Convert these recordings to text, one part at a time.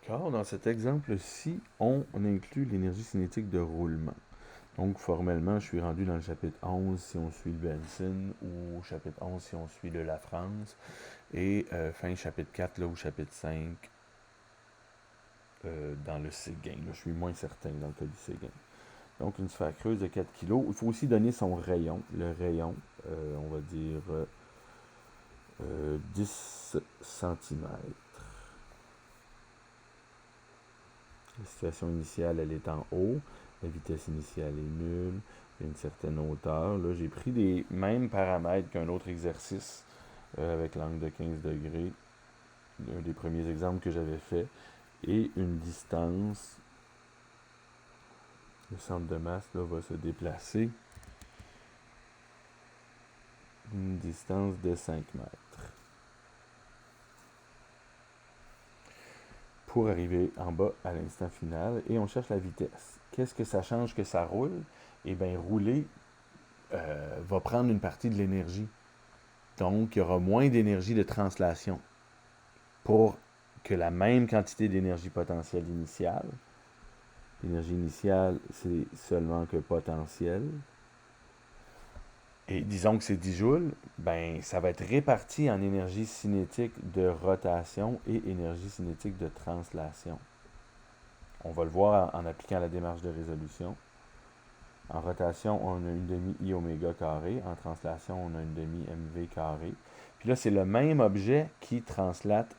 D'accord, dans cet exemple-ci, on inclut l'énergie cinétique de roulement. Donc, formellement, je suis rendu dans le chapitre 11 si on suit le Benson, ou chapitre 11 si on suit le La France, et fin chapitre 4 là, ou chapitre 5 dans le Séguin. Là, je suis moins certain dans le cas du Séguin. Donc, une sphère creuse de 4 kg. Il faut aussi donner son rayon. Le rayon, on va dire 10 cm. La situation initiale, elle est en haut. La vitesse initiale est nulle. Il y a une certaine hauteur. Là, j'ai pris les mêmes paramètres qu'un autre exercice avec l'angle de 15 degrés. Un des premiers exemples que j'avais fait. Et une distance. Le centre de masse là, va se déplacer. Une distance de 5 mètres. Pour arriver en bas à l'instant final. Et on cherche la vitesse. Qu'est-ce que ça change que ça roule? Eh bien, rouler va prendre une partie de l'énergie. Donc, il y aura moins d'énergie de translation pour que la même quantité d'énergie potentielle initiale. L'énergie initiale, c'est seulement que potentielle. Et disons que c'est 10 joules, ben, ça va être réparti en énergie cinétique de rotation et énergie cinétique de translation. On va le voir en appliquant la démarche de résolution. En rotation, on a une demi-I oméga carré. En translation, on a une demi-MV carré. Puis là, c'est le même objet qui translate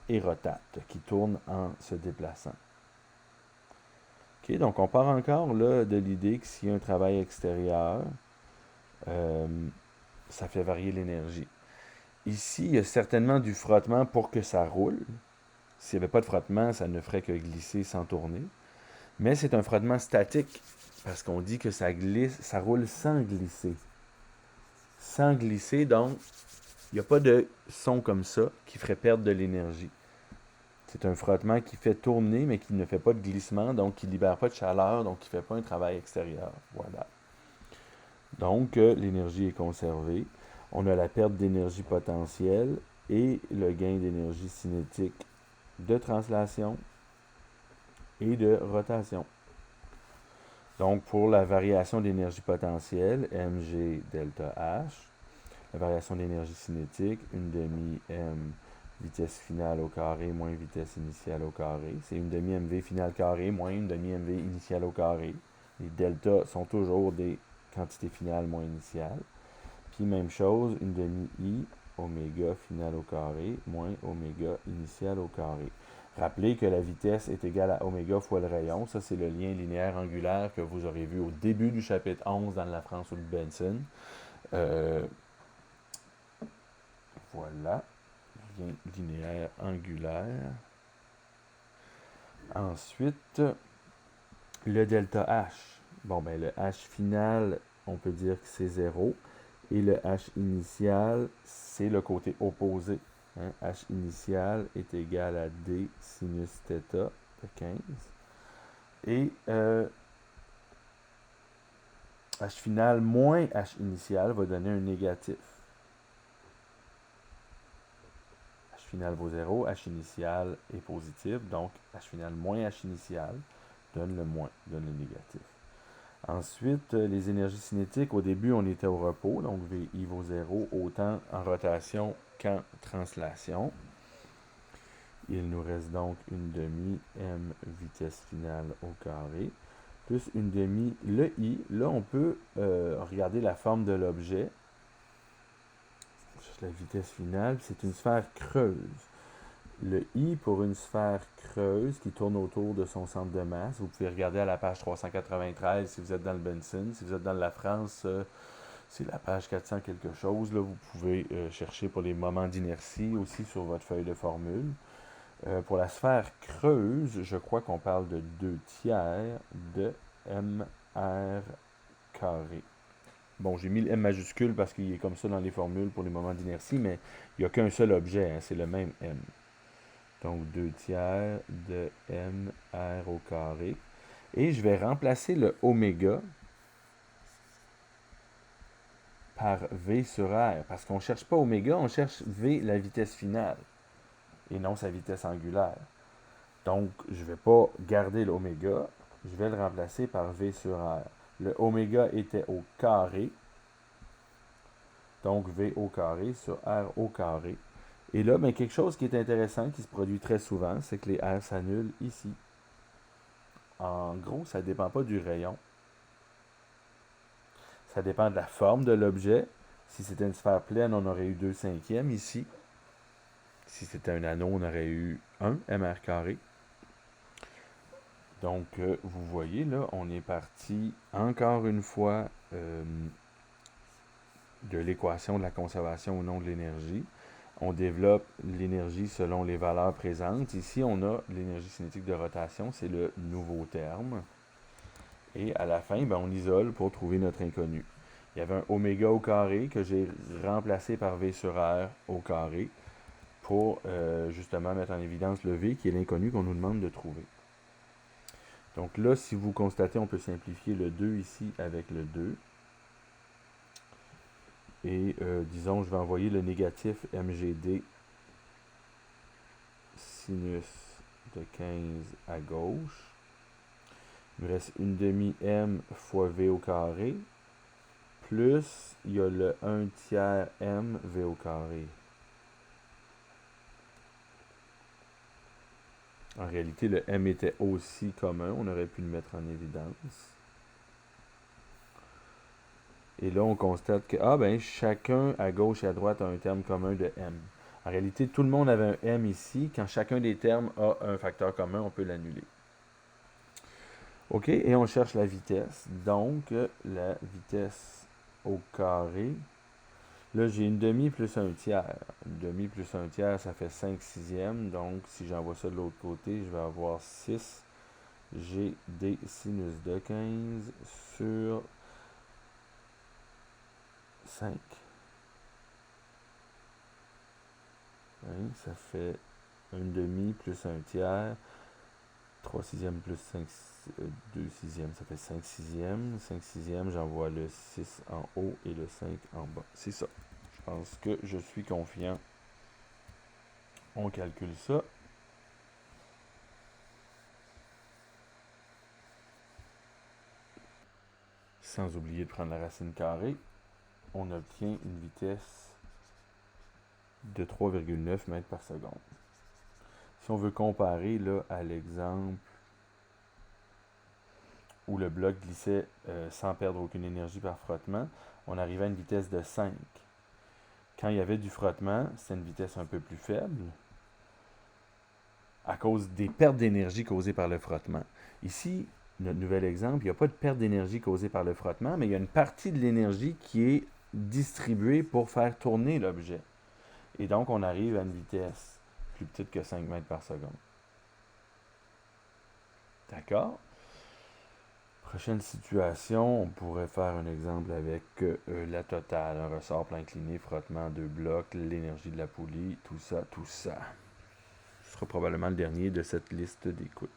et rotate, qui tourne en se déplaçant. OK, donc on part encore là, de l'idée que s'il y a un travail extérieur, ça fait varier l'énergie. Ici, il y a certainement du frottement pour que ça roule. S'il n'y avait pas de frottement, ça ne ferait que glisser sans tourner. Mais c'est un frottement statique, parce qu'on dit que ça glisse, ça roule sans glisser. Sans glisser, donc, il n'y a pas de son comme ça qui ferait perdre de l'énergie. C'est un frottement qui fait tourner, mais qui ne fait pas de glissement, donc qui ne libère pas de chaleur, donc qui ne fait pas un travail extérieur. Voilà. Donc, l'énergie est conservée. On a la perte d'énergie potentielle et le gain d'énergie cinétique de translation et de rotation. Donc, pour la variation d'énergie potentielle, mg delta h, la variation d'énergie cinétique, une demi-m vitesse finale au carré moins vitesse initiale au carré. C'est une demi-mv finale carré moins une demi-mv initiale au carré. Les deltas sont toujours des quantités finales moins initiales. Puis même chose, une demi-i oméga finale au carré moins oméga initiale au carré. Rappelez que la vitesse est égale à oméga fois le rayon. Ça, c'est le lien linéaire angulaire que vous aurez vu au début du chapitre 11 dans la France ou le Benson. Voilà. Lien linéaire angulaire. Ensuite, le delta H. Bon, ben le H final, on peut dire que c'est 0. Et le H initial, c'est le côté opposé. Hein? H initial est égal à D sinus θ de 15. Et H final moins H initial va donner un négatif. H final vaut 0, H initial est positif, donc H final moins H initial donne le moins, donne le négatif. Ensuite, les énergies cinétiques, au début, on était au repos, donc VI vaut 0, autant en rotation qu'en translation. Il nous reste donc une demi-m vitesse finale au carré, plus une demi, le I. Là, on peut regarder la forme de l'objet. La vitesse finale, c'est une sphère creuse. Le I pour une sphère creuse qui tourne autour de son centre de masse. Vous pouvez regarder à la page 393 si vous êtes dans le Benson. Si vous êtes dans la France, c'est la page 400 quelque chose. Là, vous pouvez chercher pour les moments d'inertie aussi sur votre feuille de formule. Pour la sphère creuse, je crois qu'on parle de 2 tiers de mr carré. Bon, j'ai mis le M majuscule parce qu'il est comme ça dans les formules pour les moments d'inertie, mais il n'y a qu'un seul objet, hein, c'est le même M. Donc 2 tiers de mr au carré. Et je vais remplacer le oméga par V sur R. Parce qu'on ne cherche pas oméga, on cherche V, la vitesse finale, et non sa vitesse angulaire. Donc, je ne vais pas garder l'oméga, je vais le remplacer par V sur R. Le oméga était au carré, donc V au carré sur R au carré. Et là, ben, quelque chose qui est intéressant, qui se produit très souvent, c'est que les R s'annulent ici. En gros, ça ne dépend pas du rayon. Ça dépend de la forme de l'objet. Si c'était une sphère pleine, on aurait eu 2/5 ici. Si c'était un anneau, on aurait eu 1 mr carré. Donc, vous voyez, là, on est parti encore une fois de l'équation de la conservation ou non de l'énergie. On développe l'énergie selon les valeurs présentes. Ici, on a l'énergie cinétique de rotation, c'est le nouveau terme. Et à la fin, ben, on isole pour trouver notre inconnu. Il y avait un oméga au carré que j'ai remplacé par V sur R au carré pour justement mettre en évidence le V qui est l'inconnu qu'on nous demande de trouver. Donc là, si vous constatez, on peut simplifier le 2 ici avec le 2. Et disons, je vais envoyer le négatif MGD sinus de 15 à gauche. Il me reste une demi M fois V au carré. Plus, il y a le 1 tiers M V au carré. En réalité, le M était aussi commun. On aurait pu le mettre en évidence. Et là, on constate que chacun à gauche et à droite a un terme commun de M. En réalité, tout le monde avait un M ici. Quand chacun des termes a un facteur commun, on peut l'annuler. OK, et on cherche la vitesse. Donc, la vitesse au carré. Là, j'ai une demi plus un tiers. Une demi plus un tiers, ça fait 5/6. Donc, si j'envoie ça de l'autre côté, je vais avoir 6 GD sinus de 15 sur 5. Hein, ça fait une demi plus un tiers. 3/6 plus 2/6, ça fait 5/6. 5/6, j'envoie le 6 en haut et le 5 en bas. C'est ça. Je pense que je suis confiant. On calcule ça. Sans oublier de prendre la racine carrée. On obtient une vitesse de 3,9 mètres par seconde. Si on veut comparer là, à l'exemple où le bloc glissait sans perdre aucune énergie par frottement, on arrivait à une vitesse de 5. Quand il y avait du frottement, c'était une vitesse un peu plus faible à cause des pertes d'énergie causées par le frottement. Ici, notre nouvel exemple, il n'y a pas de perte d'énergie causée par le frottement, mais il y a une partie de l'énergie qui est distribuée pour faire tourner l'objet. Et donc, on arrive à une vitesse plus petite que 5 mètres par seconde. D'accord? Prochaine situation, on pourrait faire un exemple avec la totale, un ressort plan incliné, frottement, 2 blocs, l'énergie de la poulie, tout ça, tout ça. Ce sera probablement le dernier de cette liste d'écoute.